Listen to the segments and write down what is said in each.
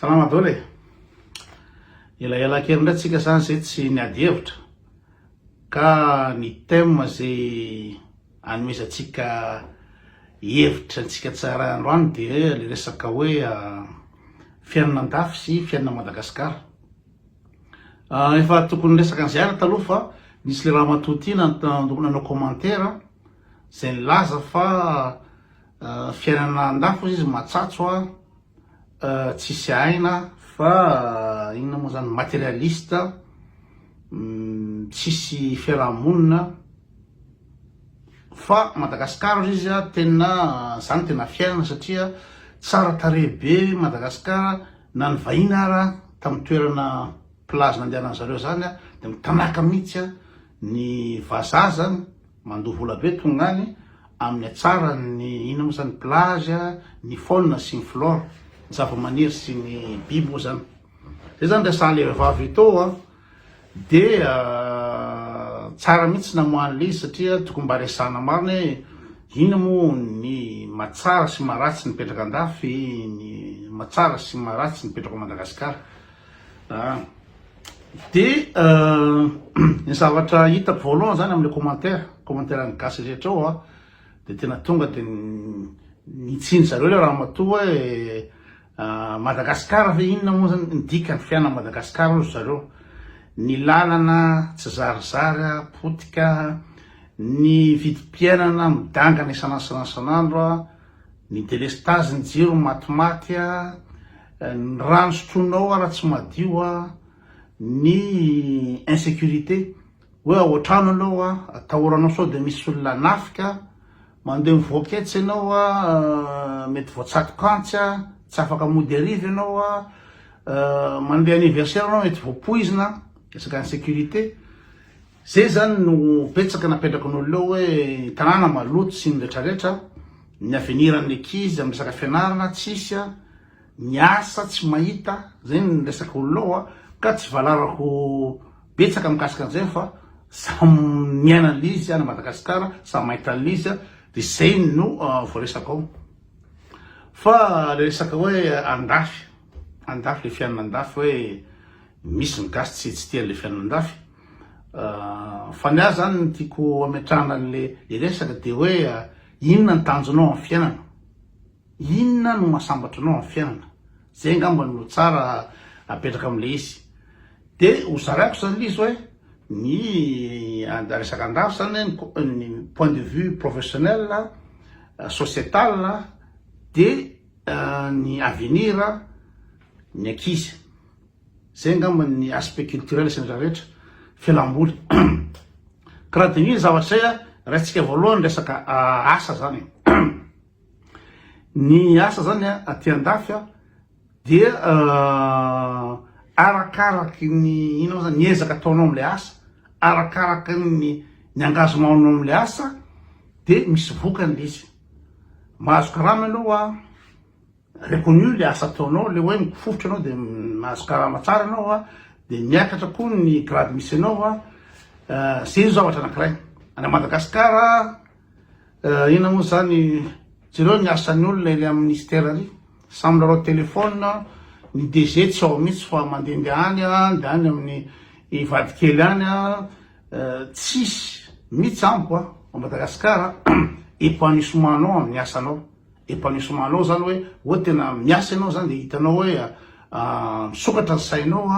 Salama dole. Ela kely ndray tsika zany zay tsy niady hevitra. Ka ny thème zay anomezatsika hevitra antsika tsara androany dia le resaka hoe fiainana andafy sy fiainana Madagasikara. Efa tokony resaka an'izay ara taloha fa nisy le raha matoty nanao commentaire zay nilaza fa fiainana andafy izy matsatso tsisy aina fa inona moa zany matérialiste, tsisy fiarahamonina fa Madagasikara izy tena zany tena fiainana satria tsara tarehy be Madagasikara na ny vahiny ara tamin'ny toerana plage nandehanany zareo zany de mitanaka mihitsy ny vazaha zany mandoha vola be tonga any amin'ny atsara ny inona moa zany plage, ny faune sy ny flore, ny zava-maniry sy ny biby moa zany. Zay zany resahan'le vehivavy tao de tsara mihitsy namohan'le izy satria tokony mba resahana marina hoe ino moa ny matsara sy maharatsy nipetraka andafy, ny matsara sy maharatsy nipetraka Madagasikara. De ny zavatra hitako voalohany zany amin'ny commentaire ny gasy rehetra ao de tena tonga de nitsiny zareo le raha matoa hoe Madagasikara fe inona moa zany ny dikany fiainana Madagasikara ozy zareo, ny lalana tsy zarizary potika, ny vidim-piainana midangana isanandro, ny délestage ny jiro matimaty, ny rano sotroinao raha tsy madio, ny insécurité hoe ao an-trano anao atahoranao sao de misy olona nafika, mandeha mivoaka etsy ianao mety voatsatokantsy tsy afaka mody ariva ianao, mandeha anniversaire anao mety voapoizina, resaka insécurité. Zay zany no betsaka napetraka n'olona hoe tanàna maloto sy ny rehetrarehetra, ny aveniran'ny ankizy amin'ny resaka fianarana tsisy, ny asa tsy mahita, zay ny resaka olona ka tsy valarako betsaka mikasika an'izay fa samy miaina an'izy any Madagasikara, samy mahita an'izy de zay no voaresaka ao. Fa le resaka hoe andafy le fiainana andafy hoe misy ny gasy tsy tia le fiainana andafy. Fa ny azy zany tiako ametrahana le resaka de hoe inona ny tanjonao amin'ny fiainana, inona no mahasambatra anao amin'ny fiainana, zay ngamba no tsara apetraka am'le izy. De hozaraiko zany izy hoe ny resaka andafy zany ny point de vue professionnel, sociétal de ny avenir ny ankizy. Zay ngamba ny aspect culturel sy ny rehetra fialamboly. Karaha de ny zavatra zay raintsika voalohany resaka asa zany. Ny asa zany aty andafy de arakaraky ny ino zany ny ezaka ataonao am'le asa, arakaraky ny engagement anao am'le asa de misy vokany le izy. Mahazo karama anao reconnu le asa ataonao, le hoe mifofotra anao de mahazo karama tsara anao de miakatra koa ny grade misy anao zay zavatra anankiray. Any Madagasikara ina moa zany jereo ny asan'ny olona le amin'ny ministère ary samy larao telefona, ny DG tsy ao mihitsy fa mandehandeha any de any amin'ny vadikely any tsisy mihitsy amiko Madagasikara épanouissement anao amin'ny asanao. Épanouissement anao zany hoe tena miasa anao zany de hitanao hoe misokatra ny sainao,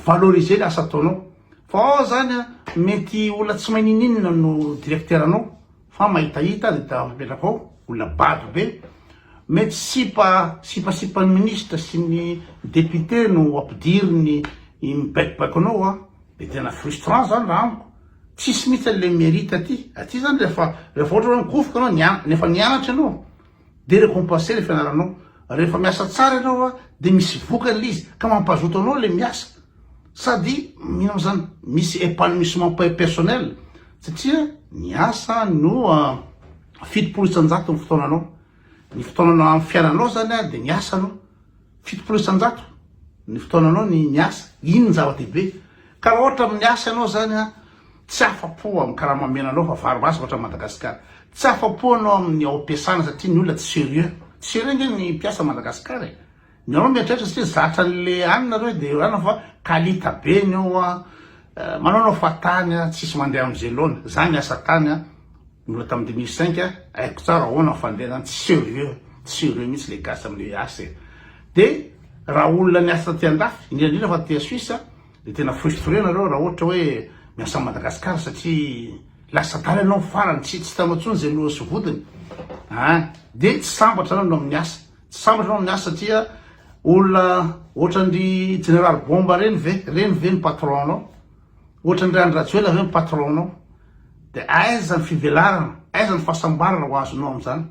valoriser le asa ataonao. Fa ao zany mety olona tsy mahay ninina no directeur anao fa mahitahita de tapetraka ao olona bado be, mety sipasipan'ny ministre sy ny député no ampidiry ny mibaikobaiko anao de tena frustrant zany raha amiko. Tsisy mihitsy le mérite aty zany rehefa ohatra hoe mikofoka anao nefa nianatra anao de récompenser le fianaranao, rehefa miasa tsara anao de misy vokany le izy ka mampazoto anao le miasa, sady mino zany misy épanouissement personnel satria ny asa no fitopolo isan-jato ny fotoananao. Ny fotoananao amin'ny fiainanao zany de ny asa anao, fitopolo isan-jato ny fotoananao ny asa, iny ny zava-dehibe. Ka raha ohatra amin'ny asa anao zany tsy afapo amin'ny karama amenanao fa varovazy ohatra Madagasikara, tsy afapo anao amin'ny ao am-piasana satria ny olona tsy sérieux nge ny mpiasa Madagasikara Nareo mieritreritra satria zatra an'le anina reo de ana fa kalita be ny ao manao anao fa tany tsisy mandeha am'izay loana za miasa tany mbola tamin'ny 2005 haiko tsara ahoana fandeha tsy sérieux mihitsy le gasy am'le asa de raha olona miasa ty andafy indrindra fa ty Suisse de tena frustré nareo raha ohatra hoe miasa Madagasikara satria lasa tany anao farany tsy hitanao tsony zay loha sy vodiny de tsy sambatra anao no amin'ny asa tsy sambatra anao amin'ny asa satria olona ohatrandry général bomba reny ve ny patron anao ohatrandry Andrajoela ve ny patron anao de aiza ny fivelarana aiza ny fahasambarana ho azonao am'zany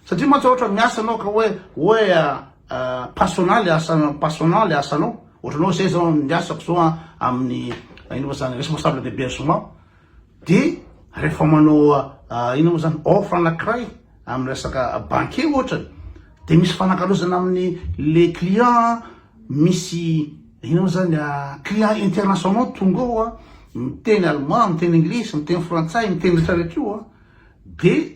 satria mantsy ohatra miasa anao ka hoe passional asanao ohatranao zay zao miasako zao amin'ny ino moa zany responsable d'hébergement de rehefa manao ino moa zany offre anankiray amin'ny resaka banquier ohatrany de misy fanakalozana amin'ny le client misy ino moa zany client international tonga ao miteny allemand miteny anglisy miteny frantsay miteny retraretra io de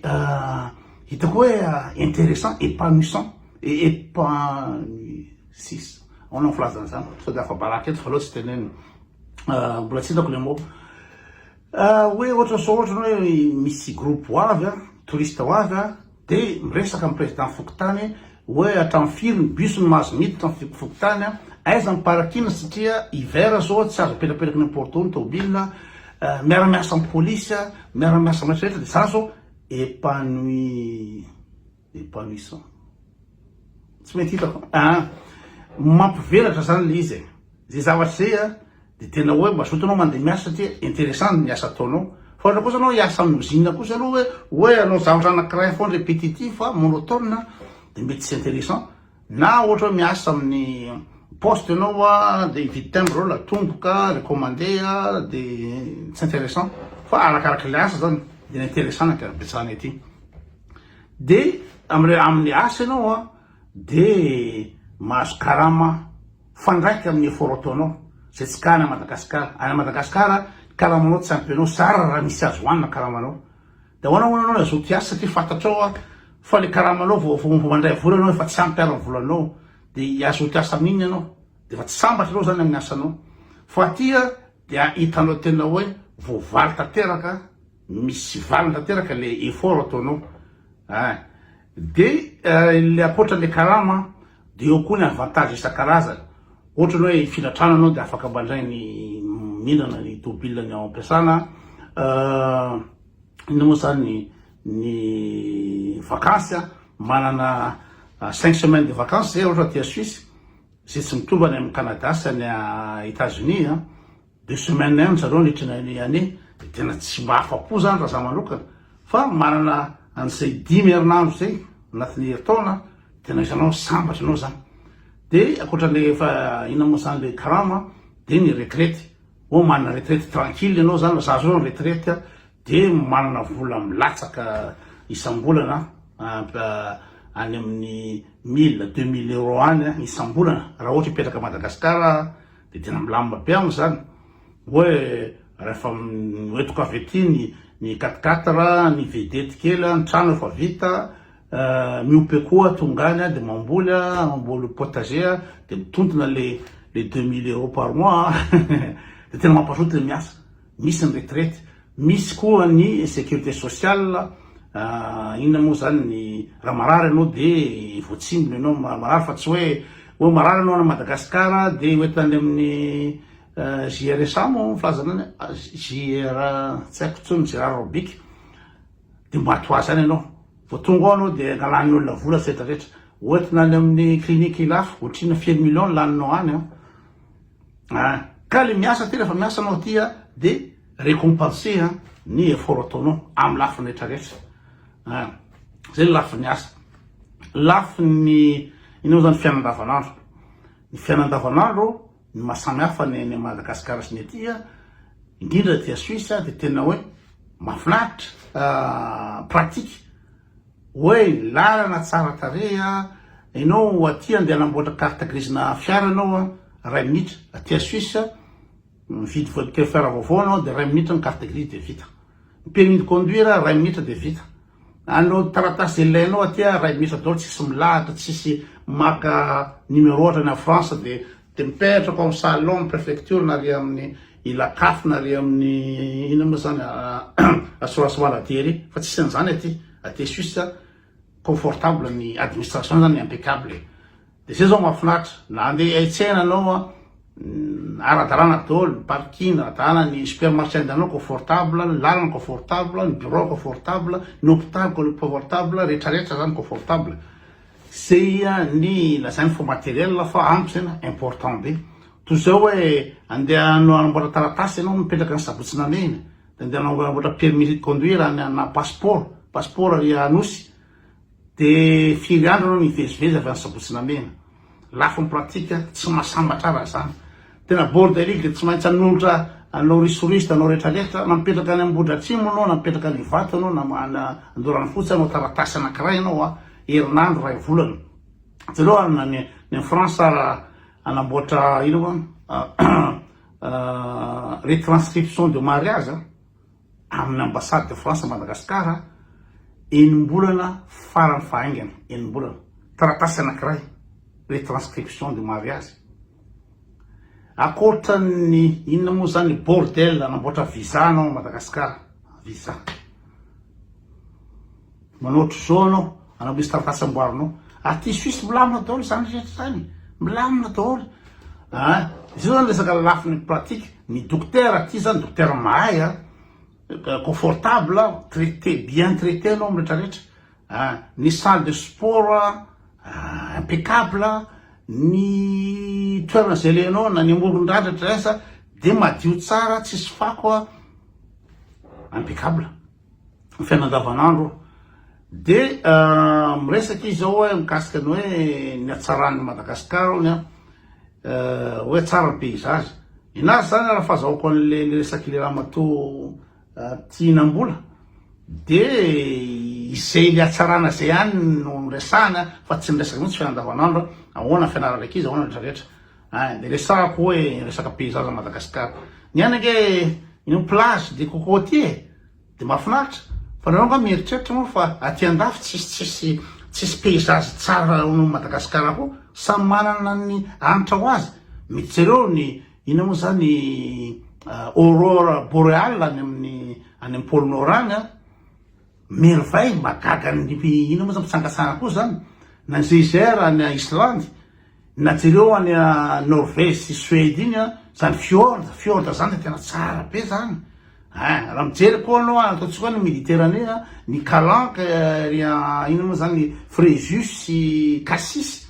hitako hoe intéressant épanouissant épanouissant onao filazana zany sao de afa baraky eto fa loha tsy teneny mbola tsy hitako le mot hoe ohatra sao ohatra hoe misy groupe ho avy touriste ho avy de miresaka amin'ny président Fokotany hoe hatramy firy ny bus ny mahazo miditra amin'ny Fokotany aiza ny parakina satria hiver zao tsy azo apelapelaky n'importe où ny tômobile miara-miasa amin'ny polisy miara-miasa amin'ny rehetra de zany zao épanouissant tsy mety hitako mampivelatra zany le izy zay zavatra zay de tena hoe mazoto anao mandeha miasa satria intéressant ny asa ataonao fa ohatra kosa anao hiasa amin'ny usine kosa aloha hoe anao zavatra anankiray foana répétitif monotone de mety tsy intéressant na ohatra hoe miasa amin'ny poste anao de hividy timbre reo latomboka recommandé de tsy intéressant fa arakaraky le asa zany de intéressant nakarahabetsahany aty de amin'ny asa anao de mahazo karama fandraiky amin'ny effort ataonao zay tsy ka any Madagasikara karamanao tsy ampinao sara raha misy azo hoanina karamanao de hoanao azoty asa satria fantatrao fa le karamanao vao mandray vola anao efa tsy ampy ary volanao de azoty asa amin'iny anao de fa tsy sambatra anao zany amin'ny asanao fa tia de hitanao tena hoe voavaly tanteraka misy valiny tanteraka le effort ataonao de le akoatra le karama de eo koa ny avantage isan-karazany ohatra hoe filatrana anao de afaka mandray ny mihinana ny tômobile ny ao ampiasana ino moa zany ny vacances manana 5 semaines de vacances zay ohatra ty Suisse zay tsy mitovy any amin'ny Canada sy any États-Unis 2 semaines ihany zareo nitrina ny année de tena tsy mba afapo zany raha za manokana fa manana an'izay 10 herinandro zay anatin'ny herintaona tena isanao sambatra anao zany de akoatran'le fa ina moa zany le karama de ny retraite manana retraite tranquille anao zany za zao ny retraite de manana vola milatsaka isam-bolana any amin'ny 1000-2000 € any isam-bolana raha ohatra hipetraka Madagasikara de tena milamina be aminy zany hoe rehefa hoetiko avy ety ny 4x4 ny vedety kely ny trano efa vita miompy koa tongany de mamboly potager de mitontona le 2000 € par mois de tena mampazoto le miasa misy ny retraite misy koa ny sécurité sociale inona moa zany ny raha marary anao de voatsimbony anao marary fa tsy hoe marary anao na Madagasikara de hoetany amin'ny JRSA moa filazana JR tsy haiko tsony Gérard Robic de mba atoa zany anao vao tonga ao anao de analany olona vola tsy retraretra oentina any amin'ny clinique lafo ohatrina feno million laninao any ka le miasa ty rehefa miasa anao ty de récompenser ny effort ataonao amin'ny lafiny retraretra zay lafiny asa lafiny ino zany fiainandavanandro ny fiainandavanandro ny mahasamy hafa ny Madagasikara sy ny aty indrindra ty Suisse de tena hoe mahafinaritra pratique hoe lalana tsara tarehy ianao aty andeha hanamboatra carte grise na fiara anao 2 minitra aty Suisse mividy fiara vaovao anao de 2 minitra ny carte grise de vita ny permis de conduire 2 minitra de vita anao taratasy ilainao atya ray misy daholo tsisy milahatra tsisy maka numéro ohatra ny a France de mipetraka amin'ny salon préfecture na ry amin'ny ilakafo na ry amin'ny ina moa zany assurance maladie ry fa tsisy an'izany aty Suisse confortable ny administration zany impeccable de zay zao mahafinaritra na andeha aitsena anao ara-dalàna daholo parking ara-dalàna ny supermarché andehanao confortable ny lalana confortable ny bureau confortable ny hôpital confortable rehetrarehetra zany confortable zay ny lazainy fo matériel fa ampy zany important be toy zao hoe andeha anamboatra taratasy ianao mipetraka ny sabotsy namena de andeha anamboatra permis conduire na passeport ary anosy de firy andro anao mivezivezy avy any sabotsy namena lafo ny pratika tsy mahasambatra raha zany tena bordelique de tsy maintsy anolotra anao risoriste anao rehetrarehetra na mipetraka any Ambohidratrimo anao na mipetraka any Ivato anao na Andorany fotsy anao taratasy anankiray anao herinandro ray volana zareo ny France anamboatra ino retranscription de mariage amin'ny ambassade de France Madagascar enim-bolana farany fahaingana enim-bolana taratasy anankiray retranscription de mariage akoatra ny inona moa zany bordel anamboatra visa anao Madagascar visa manoatra zao anao anamboisy taratasy amboarinao aty Suisse milamina daholo zany rehetra zany milamina daholo zio zany resaka lafiny pratique ny docteur aty zany docteur mahay confortable traité bien traité anao rehetrarehetra ny salle de sport impeccable ny toerana zay lenao na ny amoron-dratra resa de madio tsara tsisy fako impeccable ny fiainana andavanandro de miresaky izy zao hoe mikasika ny hoe ny hatsaran'ny Madagascar ony hoe tsara ny paysage inazy zany raha fahazahoako an'le resaky le raha matoa tianam-bola de izay le hatsarana zay ihany no miresahana fa tsy miresaky mihitsy fiainana andavanandro ahoana fianarana raiky izy ahoana rehetrarehetra de resahako hoe resaka paysage Madagascar ny anake ino plage de cocotier de mahafinaritra fa nareo nga mieritreritra moa fa aty andafy tsisy paysage tsara no Madagascar koa samy manana ny anitra ho azy mety zareo ny ina moa zany aurore boréale any amin'ny pôle nord any merveille magaga ny ina moa zany pitsangatsanga koa zany na Geyser any Islande na zareo any Norvège sy Suède iny zany fjord zany de tena tsara be zany raha mijery koa anao ataontsika hoe ny Méditerranée ny Calanque ina moa zany Fréjus sy Cassis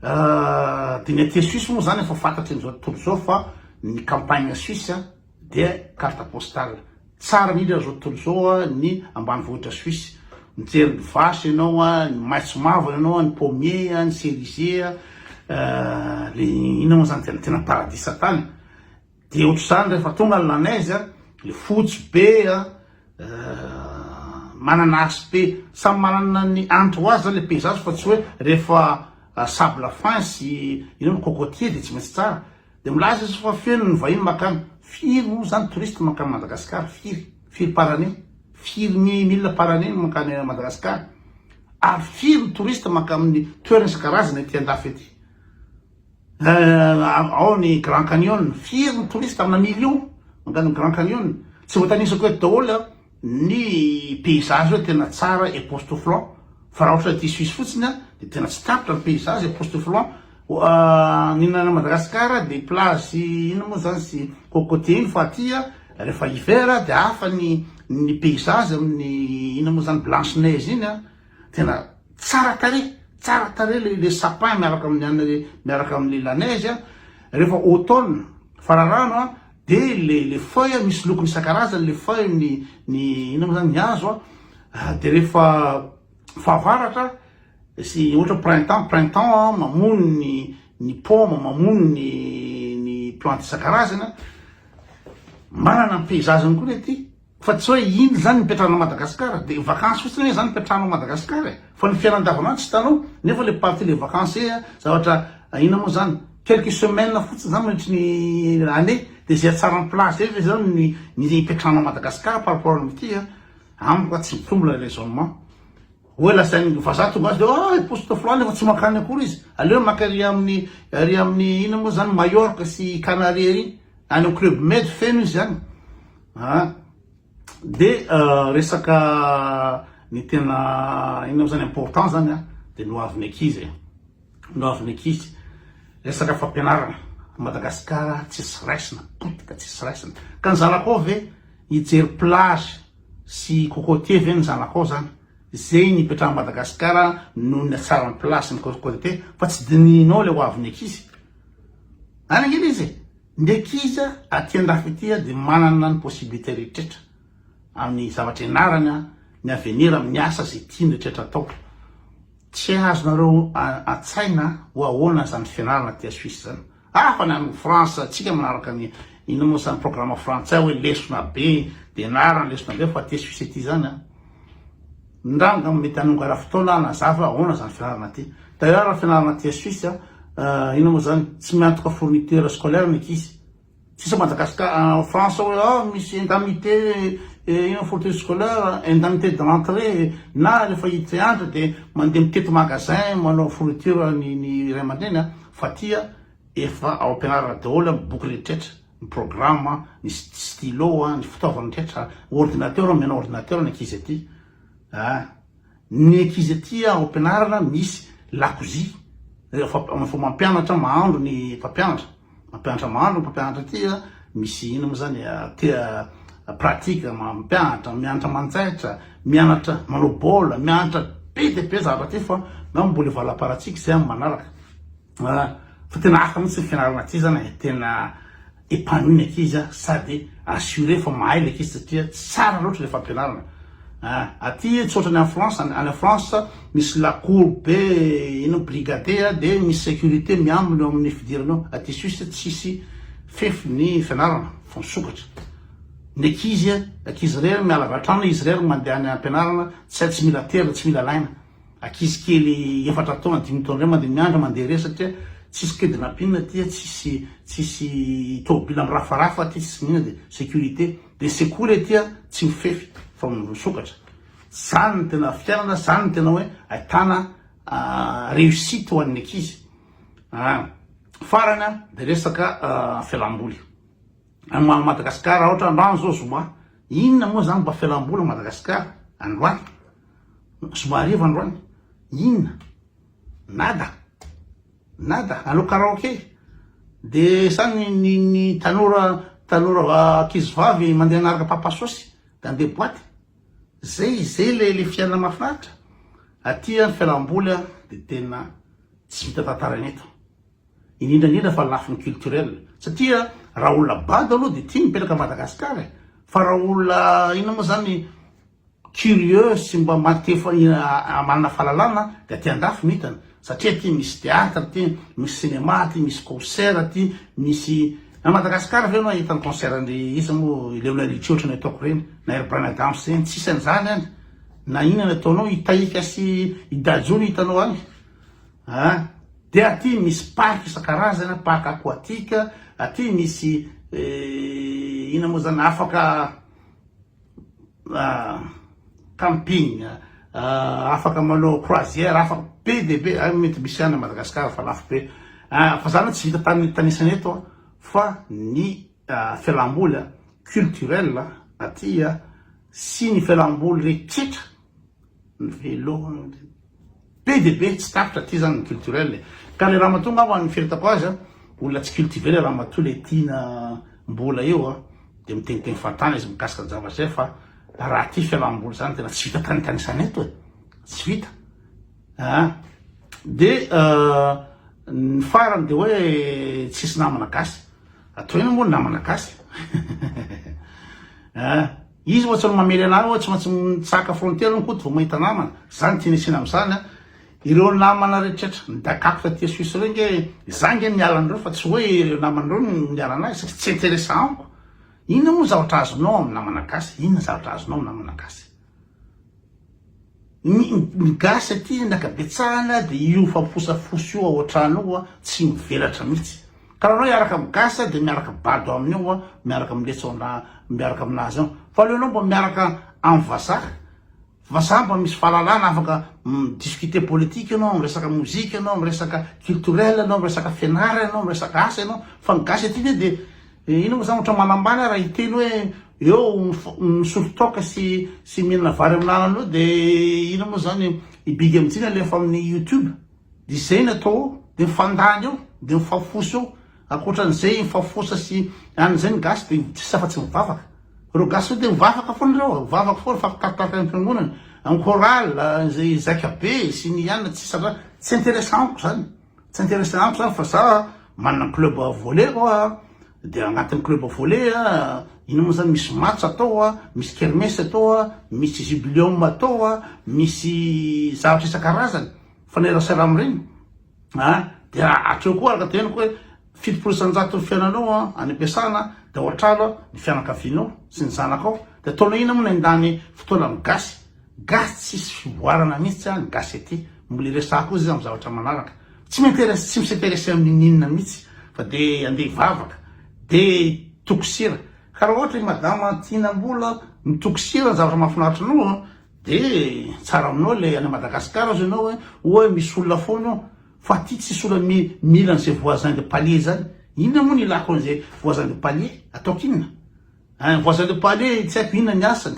de ny aty Suisse moa zany efa fantatry n'izao tontolo zao fa ny campagne Suisse de carte postale tsara midra zao tontolo zao ny ambanivohitra Suisse mijery ny vasy ianao ny maitso mavana ianao ny pommier ny cerisier le ina moa zany tena paradis tany de ohatr'izany rehefa tonga la neige le fotsy be manana asy be samy manana ny andro ho azy zany le paysage fa tsy hoe rehefa sable fin sy ino cocotier de tsy maintsy tsara de milaza izy fa feno ny vahiny makany firy moa zany touriste makany Madagascar firy parane firy mille parane makany Madagascar ary firy touriste maka amin'ny toerana isan-karazany aty andafy ety ao ny Grand Canyon firy ny touriste amina million makany Grand Canyon tsy voatanisako hoe daholo ny paysage hoe tena tsara époustouflant fa raha ohatra ty Suisse fotsiny de tena tsy tapitra ny paysage époustouflant ninana Madagascar de plage ina moa zany sy cocotier iny fa aty rehefa hiver de hafa ny paysage amin'ny ina moa zany blanche neige iny tena tsara tare le sapin miaraka amin'ny la neige rehefa automne fararano de le feuille misy lokony isan-karazany le feuille ny ina moa zany ny hazo de rehefa fahavaratra sy ohatra printemps mamono ny pomme mamono ny plante isan-karazana manana ny paysage koa le ty fa tsy hoe iny zany mipetrahana Madagascar de vacances fotsiny zany mipetrahana Madagascar fa ny fiainana andavanandro tsy tanao nefa le partie le vacances zavatra ina moa zany quelques semaines fotsiny zany mandritry ny année de zay tsara ny place zay zany ny ipetrahana Madagascar par rapport amity amiko tsy mitombo le raisonnement hoe lasainy fa za tonga azy de poste floany fa tsy makany akory izy aleo maka ary amin'ny ino moa zany Majorque sy Canaries ry any club med feno izy zany de resaka ny tena ino zany important zany de noaviny ankizy resaka fampianarana Madagasikara tsisy raisina potika tsisy raisina ka ny zanakao ve hijery plage sy cocotier ve ny zanakao zany zay ny petraha Madagasikara no ny tsara ny place ny cocotier fa tsy dininao le hoaviny ankizy any ngely izy ny ankizy aty andafy ity de manana ny possibilité rehetraretra amin'ny zavatra ianarana ny avenir amin'ny asa zay tiany rehetraretra atao tsy azonareo atsaina ho ahoana zany fianarana ty a Suisse zany fa ny any France atsika manaraka ny ino moa zany programme frantsay hoe lesona be de anarana lesona be fa ty Suisse ty zany ndanga mety anonga raha fotoana nazava ahoana zany fianarana ty d'ailleurs fianarana ty a Suisse ino moa zany tsy miantoka fourniture scolaire ny ankizy tsisy Madagasikara France hoe misy indemnité ino fourniture scolaire indemnité de rentrée na rehefa hiditra andro de mandeha mitety magasin manao fourniture ny ray aman-dreny fa tia efa ao ampianarana daholo boky rehetraretra ny programme ny stylo ny fitaovana rehetraretra ordinateur mianao ordinateur ny ankizy aty ny ankizy aty ao ampianarana misy lakozia fa mampianatra mahandro ny mpampianatra mahandro ny mpampianatra aty misy ino moa zany pratique mampianatra mianatra manjaitra mianatra manao baolina mianatra be de be zavatra ty fa na mbola valaparatsika zay amin'ny manaraka fa tena hafa mihitsy fianarana ty zany tena épanoui ny ankizy sady assuré fa mahay le ankizy satria tsara loatra le fampianarana aty tsotra ny any France misy lacour be ino brigadier de misy sécurité miambina eo amin'ny fidiranao aty Suisse tsisy fefy ny fianarana fa misokatra ny ankizy reny miala vatrano izy reny mandeha any ampianarana tsy mila tera tsy mila laina ankizy kely efatra taona 10 taona reny mandeha miandra mandeha re satria tsisy kedinapinina ty tsisy tobila amin'ny rafarafa ty tsisy mihina de sécurité de secours aty tsy mifefy fa misokatra zany ny tena fiainana zany ny tena hoe ahitana réussite ho an'ny ankizy farany de resaka fialamboly any Madagasikara ohatra androany zao zoma inona moa zany mba fialamboly Madagasikara androany zoma ariva androany inona nada allo karaoké de sany ny tanora ankizy vavy mandeha anaraka papasosy da andeha boaty zay le fiainana mahafinaritra aty ny fialamboly de tena tsy vita tantarany eto indrindra fa lafiny culturel satria raha olona bady aloha de tia mipetraka Madagasikara fa raha olona ino moa zany curieux sy mba matefa manana fahalalana de aty andafy mitana satria ty misy théâtre ty misy cinéma ty misy concert ty misy na Madagasikara ve anao ahitany concert andry izy moa Leonard Richie ny ataoko reny na Ery Brian Adams reny tsisy an'izany any na inona ataonao itaika sy idajo hitanao any de aty misy parc isan-karazany parc aquatique aty misy ina moa zany afaka camping afaka manao croisière afaka be de be mety misy any Madagasikara fa lafo be fa zany tsy vita tanisany eto fa ny fialamboly culturel aty sy ny fialamboly rehetraretra ny velo be de be tsy tapitra aty zany ny culturel ka le raha matonga ao ny fieritako azy olona tsy cultivé le raha mato le tiana mbola eo de miteniteny fantana izy mikasika ny zavatra zay fa raha ty fialamboly zany tena tsy vita tanitanisany eto tsy vita de ny farany de hoe tsisy namana gasy atao ina moa namana gasy izy ohatsy ny mamely anazy ohatsy matsy mitsaka frontière ny koty vo mahita namana zany tianysina am'zany ireo namana rehetraretra ny dakako tatia Suisse reo nge zange miala andreo fa tsy hoe ireo namanareo miala anazy satria tsy intéressant amiko inona moa zavatra azonao amin'ny namana gasy inona zavatra azonao amin'ny namana gasy ny gasy aty nakabetsahana de io famposafosy io ao an-trano io tsy mivelatra mihitsy ka raha anao hiaraka amin'ny gasy de miaraka bado amin'io miaraka miletsa miaraka aminazy ao fa aleonao mba miaraka amin'ny vazaha fa samba misy fahalalana afaka discuter politique ianao, miresaka mozika ianao, miresaka culturel ianao, miresaka fianarana ianao, miresaka asa ianao, fa ny gasy aty de ino moa zany ohatra manambany raha hiteny hoe eo misolo toka sy mihinana vary amin'anana io de ino moa zany ibigy amitsiny alefa amin'ny YouTube de zay ny atao de mifandany eo de mifafosy eo akoatran'izay mifafosa sy an'izay ny gasy de tsisy afa-tsy mivavaka reo gasy io de mivavaka foana reo mivavaka foana fafitatata ny fiangonana en choral zay zakabe sy ny anina tsy intéressant zany tsy intéressant zany fa za manana club volley koa de agnatin'ny club volley ino moa zany misy match atao misy kermesy atao misy jubileum atao misy zavatra isan-karazany fanerasera amin'ireny de atreo koa araka teniko hoe 70% ny fiainanao any am-piasana de ohatrano ny fianakavianao sy ny zanakao de ataonao ina moa ny andany fotoana amin'ny gasy tsisy fivoarana mihitsy ny gasy aty mbola iresako izy amin'ny zavatra manaraka tsy misintéressé amin'ny inona mihitsy fa de andeha ivavaka de tokosira ka raha ohatra madama tianam-bola mitokosira ny zavatra mahafinaritra anao de tsara aminao le any Madagasikara azo ianao hoe misy olona foana fa ty tsisy olona mila an'izay voisin de palier zany inona moa ny ilako an'izay voisin de palier ataoko inona voisin de palier tsy haiko inona ny asany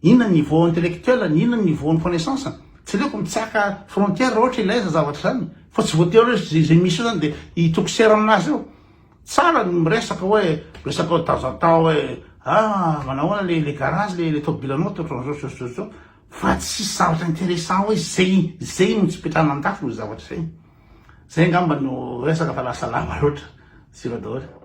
inona ny niveau intellectuel inona ny niveau ny connaissance tsy leoko mitsaka frontière ohatra ilaiza zavatra zany fa tsy voatery hoe zay misy io zany de hitokosera aminazy eo tsara ny miresaka hoe resaka de temps en temps hoe manahoana le garage le tomobilanao toatran'izao fa tsy zavatra intéressant hoe zay no tsy petrahana an-dafo zavatra zay angamba no resaka fa lasa lava loatra sira daholo